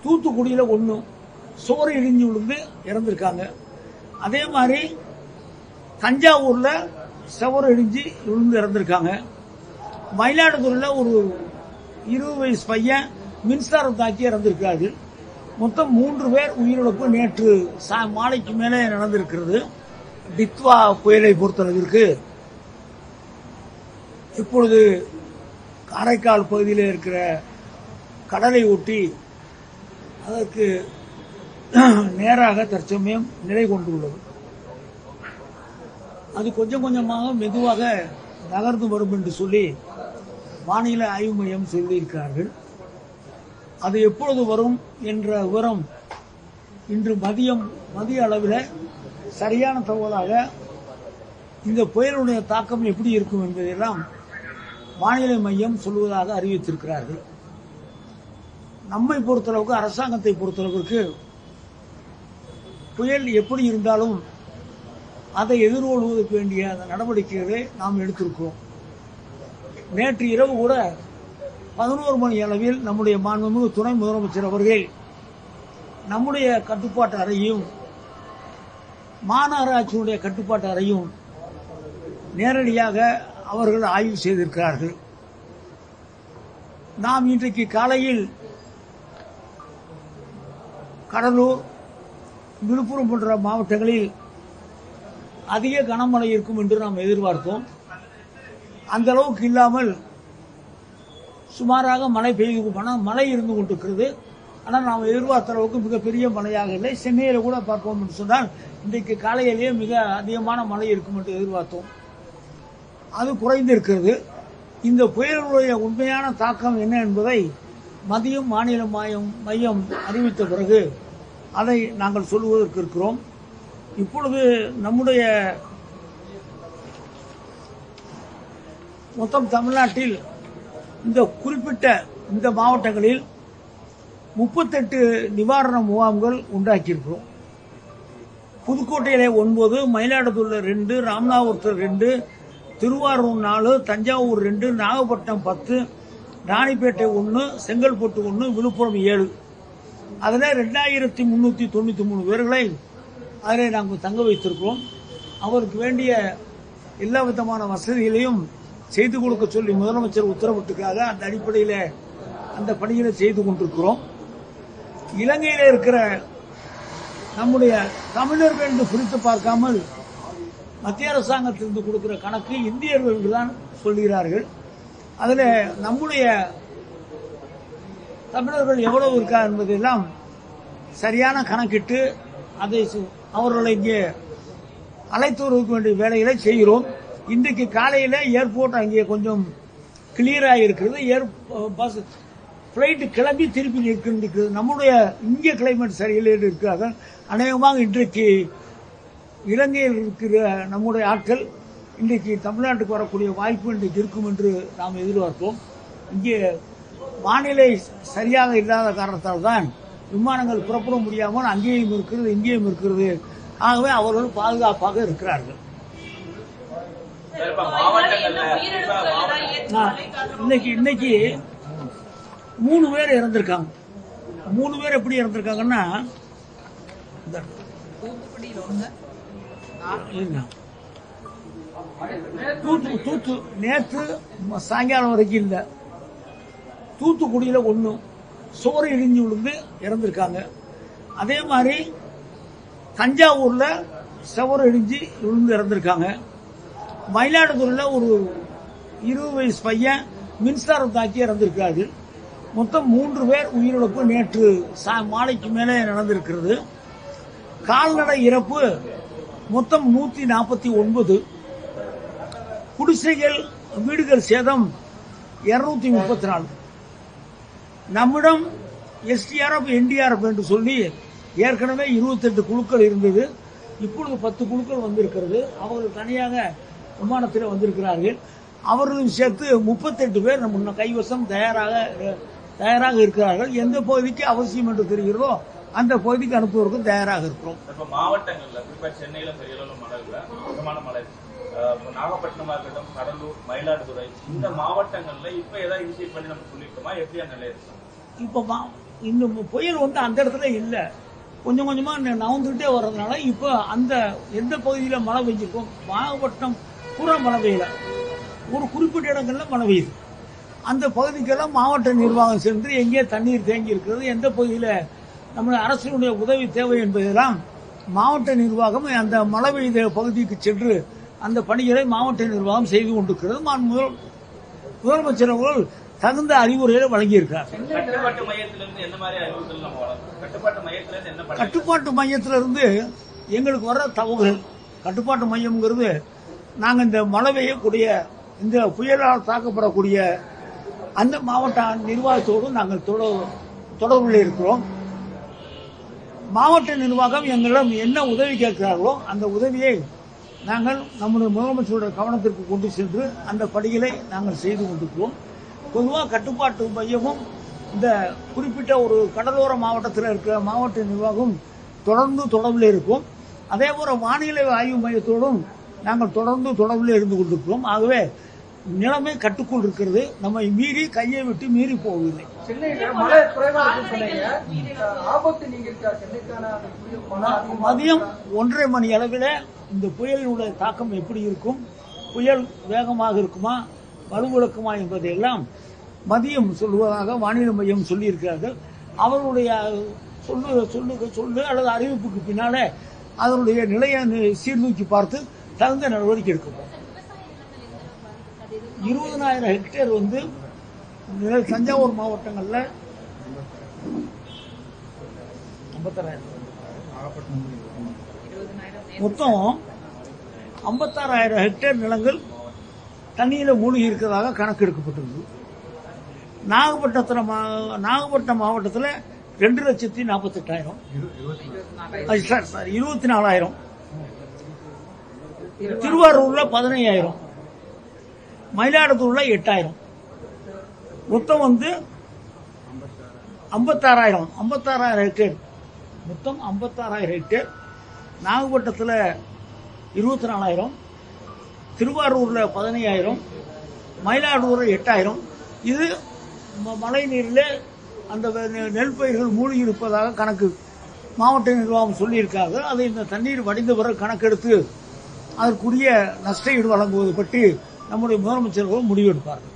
தூத்துக்குடியில ஒன்று சுவர் இடிஞ்சு விழுந்து இறந்திருக்காங்க. அதே மாதிரி தஞ்சாவூர்ல சுவர் இடிஞ்சு விழுந்து இறந்திருக்காங்க. மயிலாடுதுறையில ஒரு 20 வயசு பையன் மின்சாரம் தாக்கி இறந்திருக்காரு. மொத்தம் 3 பேர் உயிரிழப்பு நேற்று மாலைக்கு மேலே நடந்திருக்கிறது. டித்வா புயலை பொறுத்தளவிற்கு இப்பொழுது காரைக்கால் பகுதியில் இருக்கிற கடலை ஒட்டி அதற்கு நேராக தற்சமயம் நிலை கொண்டுள்ளது. அது கொஞ்சம் கொஞ்சமாக மெதுவாக நகர்ந்து வரும் என்று சொல்லி வானிலை ஆய்வு மையம் சொல்லியிருக்கிறார்கள். அது எப்பொழுது வரும் என்ற விவரம் இன்று மதிய அளவில் சரியான தகவலாக இந்த புயலுடைய தாக்கம் எப்படி இருக்கும் என்பதையெல்லாம் வானிலை மையம் சொல்வதாக அறிவித்திருக்கிறார்கள். நம்மை பொறுத்தளவுக்கு, அரசாங்கத்தை பொறுத்தளவுக்கு புயல் எப்படி இருந்தாலும் அதை எதிர்கொள்வதற்கு வேண்டிய அந்த நடவடிக்கைகளை நாம் எடுத்திருக்கிறோம். நேற்று இரவு கூட 11 மணி அளவில் நம்முடைய மாண்புமிகு துணை முதலமைச்சர் அவர்கள் நம்முடைய கட்டுப்பாட்டு அறையும் மாநகராட்சியினுடைய கட்டுப்பாட்டு அறையும் நேரடியாக அவர்கள் ஆய்வு செய்திருக்கிறார்கள். நாம் இன்றைக்கு காலையில் கடலூர், விழுப்புரம் போன்ற மாவட்டங்களில் அதிக கனமழை இருக்கும் என்று நாம் எதிர்பார்த்தோம். அந்த அளவுக்கு இல்லாமல் சுமாராக மழை மழை இருந்து கொண்டிருக்கிறது. ஆனால் நாம் எதிர்பார்த்த அளவுக்கு மிகப்பெரிய மழையாக இல்லை. சென்னையில் கூட பார்ப்போம் என்று சொன்னால் இன்றைக்கு காலையிலேயே மிக அதிகமான மழை இருக்கும் என்று எதிர்பார்த்தோம். அது குறைந்து இருக்கிறது. இந்த புயலுடைய உண்மையான தாக்கம் என்ன என்பதை மதியம் மாநில மையம் அறிவித்த பிறகு அதை நாங்கள் சொல்லுவதற்கு இருக்கிறோம். இப்பொழுது நம்முடைய மொத்தம் தமிழ்நாட்டில் இந்த குறிப்பிட்ட இந்த மாவட்டங்களில் 38 நிவாரண முகாம்கள் உண்டாக்கியிருக்கிறோம். புதுக்கோட்டையில 9, மயிலாடுதுறை 2, ராமநாதபுரத்தில் 2, திருவாரூர் 4, தஞ்சாவூர் 2, நாகப்பட்டினம் 10, ராணிப்பேட்டை 1, செங்கல்பட்டு 1, விழுப்புரம் 7. அதில் 2393 பேர்களை அதில் நாங்கள் தங்க வைத்திருக்கிறோம். அவருக்கு வேண்டிய எல்லா விதமான வசதிகளையும் செய்து கொடுக்க சொல்லி முதலமைச்சர் உத்தரவிட்டிருக்காங்க. அந்த அடிப்படையில் அந்த பணிகளை செய்து கொண்டிருக்கிறோம். இலங்கையில் இருக்கிற நம்முடைய தமிழர்கள் என்று பிரித்து பார்க்காமல் மத்திய அரசாங்கத்திலிருந்து கொடுக்கிற கணக்கு இந்தியர்கள் தான் சொல்கிறார்கள். அதில் நம்முடைய தமிழர்கள் எவ்வளவு இருக்கா என்பதெல்லாம் சரியான கணக்கிட்டு அதை அவர்களை இங்கே அழைத்து வருவதற்கு வேண்டிய வேலைகளை செய்கிறோம். இன்றைக்கு காலையில் ஏர்போர்ட் அங்கே கொஞ்சம் கிளியராக இருக்கிறது. ஃப்ளைட்டு கிளம்பி திருப்பி இருக்கிறது. நம்முடைய இங்கே கிளைமேட் சரியில்லை இருக்கிறார்கள். அநேகமாக இன்றைக்கு இலங்கையில் இருக்கிற நம்முடைய ஆட்கள் இன்றைக்கு தமிழ்நாட்டுக்கு வரக்கூடிய வாய்ப்பு இன்றைக்கு இருக்கும் என்று நாம் எதிர்பார்ப்போம். இங்கே வானிலை சரியாக இல்லாத காரணத்தால் தான் விமானங்கள் புறப்பட முடியாமல் அங்கேயும் இருக்கிறது, இங்கேயும் இருக்கிறது. ஆகவே அவர்கள் பாதுகாப்பாக இருக்கிறார்கள். இன்னைக்கு 3 பேர் இறந்திருக்காங்க. 3 பேர் எப்படி இறந்திருக்காங்கன்னா, நேற்று சாயங்காலம் வரைக்கும் இல்ல, தூத்துக்குடியில 1 சுவர் இடிஞ்சு விழுந்து இறந்திருக்காங்க. அதே மாதிரி தஞ்சாவூர்ல சுவர் இடிஞ்சு விழுந்து இறந்திருக்காங்க. மயிலாடுதுறையில ஒரு 20 வயசு பையன் மின்சாரம் தாக்கி இறந்திருக்காரு. மொத்தம் 3 பேர் உயிரிழப்பு நேற்று மாலைக்கு மேலே நடந்திருக்கிறது. கால்நடை இறப்பு மொத்தம் 149. குடிசைகள் வீடுகள் சேதம் 234. நம்மிடம் எஸ்டிஆர்எஃப் என்டிஆர்எஃப் என்று சொல்லி ஏற்கனவே 28 குழுக்கள் இருந்தது. இப்பொழுது 10 குழுக்கள் வந்திருக்கிறது. அவர்கள் தனியாக விமானத்தில் வந்திருக்கிறார்கள். அவர்களும் சேர்த்து 38 பேர் நம்ம கைவசம் தயாராக இருக்கிறார்கள். எந்த பகுதிக்கு அவசியம் என்று தெரிகிறதோ அந்த பகுதிக்கு அனுப்புவதற்கும் தயாராக இருக்கிறோம். குறிப்பா சென்னையில மழை, நாகப்பட்டினமா இருக்கட்டும், கடலூர், மயிலாடுதுறை இந்த மாவட்டங்கள்ல இப்ப ஏதாவது இனிஷியேட் பண்ணி நம்ம சொல்லிருக்கோமா? எப்படியா நிலை இருக்கு? இப்ப இந்த புயல் வந்து அந்த இடத்துல இல்லை, கொஞ்சம் கொஞ்சமா நகர்ந்துகிட்டே வர்றதுனால இப்போ அந்த எந்த பகுதியில் மழை பெஞ்சிருக்கோம், நாகப்பட்டினம் பூரா மழை பெய்யல, ஒரு குறிப்பிட்ட இடங்கள்ல மழை பெய்யுது. அந்த பகுதிக்கெல்லாம் மாவட்ட நிர்வாகம் சென்று எங்கே தண்ணீர் தேங்கி இருக்கிறது, எந்த பகுதியில் நம்முடைய அரசினுடைய உதவி தேவை என்பதெல்லாம் மாவட்ட நிர்வாகம் அந்த மழை பெய்த பகுதிக்கு சென்று அந்த பணிகளை மாவட்ட நிர்வாகம் செய்து கொண்டிருக்கிறது. முதலமைச்சர் அவர்கள் தகுந்த அறிவுரைகளை வழங்கியிருக்கிறார். கட்டுப்பாட்டு மையத்திலிருந்து எங்களுக்கு வர தகவல்கள், கட்டுப்பாட்டு மையம்ங்கிறது நாங்கள் இந்த மழை பெய்யக்கூடிய இந்த புயலால் தாக்கப்படக்கூடிய அந்த மாவட்ட நிர்வாகத்தோடு நாங்கள் தொடர்பில் இருக்கிறோம். மாவட்ட நிர்வாகம் எங்களிடம் என்ன உதவி கேட்கிறார்களோ அந்த உதவியை நாங்கள் நம்முடைய முதலமைச்சருடைய கவனத்திற்கு கொண்டு சென்று அந்த பணிகளை நாங்கள் செய்து கொண்டிருக்கிறோம். பொதுவாக கட்டுப்பாட்டு மையமும் இந்த குறிப்பிட்ட ஒரு கடலோர மாவட்டத்தில் இருக்கிற மாவட்ட நிர்வாகம் தொடர்ந்து தொடர்பில் இருக்கும். அதே போல வானிலை ஆய்வு மையத்தோடும் நாங்கள் தொடர்ந்து தொடர்பில் இருந்து கொண்டிருக்கிறோம். ஆகவே நிலைமை கட்டுக்குள் இருக்கிறது, நம்மை மீறி கையை விட்டு மீறி போவதில்லை. மதியம் 1:30 மணி அளவில் இந்த புயலினுடைய தாக்கம் எப்படி இருக்கும், புயல் வேகமாக இருக்குமா வலுவிழக்குமா என்பதையெல்லாம் மதியம் சொல்லுவதாக வானிலை மையம் சொல்லியிருக்கிறார்கள். அவருடைய சொல்லு அல்லது அறிவிப்புக்கு பின்னாலே அதனுடைய நிலையை சீர்தூக்கி பார்த்து தகுந்த நடவடிக்கை எடுக்கும். 20,000 ஹெக்டேர் வந்து தஞ்சாவூர் மாவட்டங்கள்ல 56,000, மொத்தம் 56,000 ஹெக்டேர் நிலங்கள் தண்ணியில மூழ்கி இருக்கிறதாக கணக்கெடுக்கப்பட்டிருக்கு. நாகப்பட்டினம் மாவட்டத்தில் 2,48,000, 24,000, திருவாரூர்ல 15,000, மயிலாடுதுறையில் 8,000, மொத்தம் வந்து 56,000 ஹெக்டேர், மொத்தம் 56,000 ஹெக்டேர். நாகப்பட்டினத்தில் 24,000, திருவாரூர்ல 15,000, மயிலாடுதுறை 8,000. இது மழை நீரில் அந்த நெல் பயிர்கள் மூழ்கி இருப்பதாக கணக்கு மாவட்ட நிர்வாகம் சொல்லியிருக்காங்க. அதை இந்த தண்ணீர் வடிந்த பிறகு கணக்கெடுத்து அதற்குரிய நஷ்ட ஈடு வழங்குவது பற்றி நம்முடைய முதலமைச்சர்கள் முடிவெடுப்பார்கள்.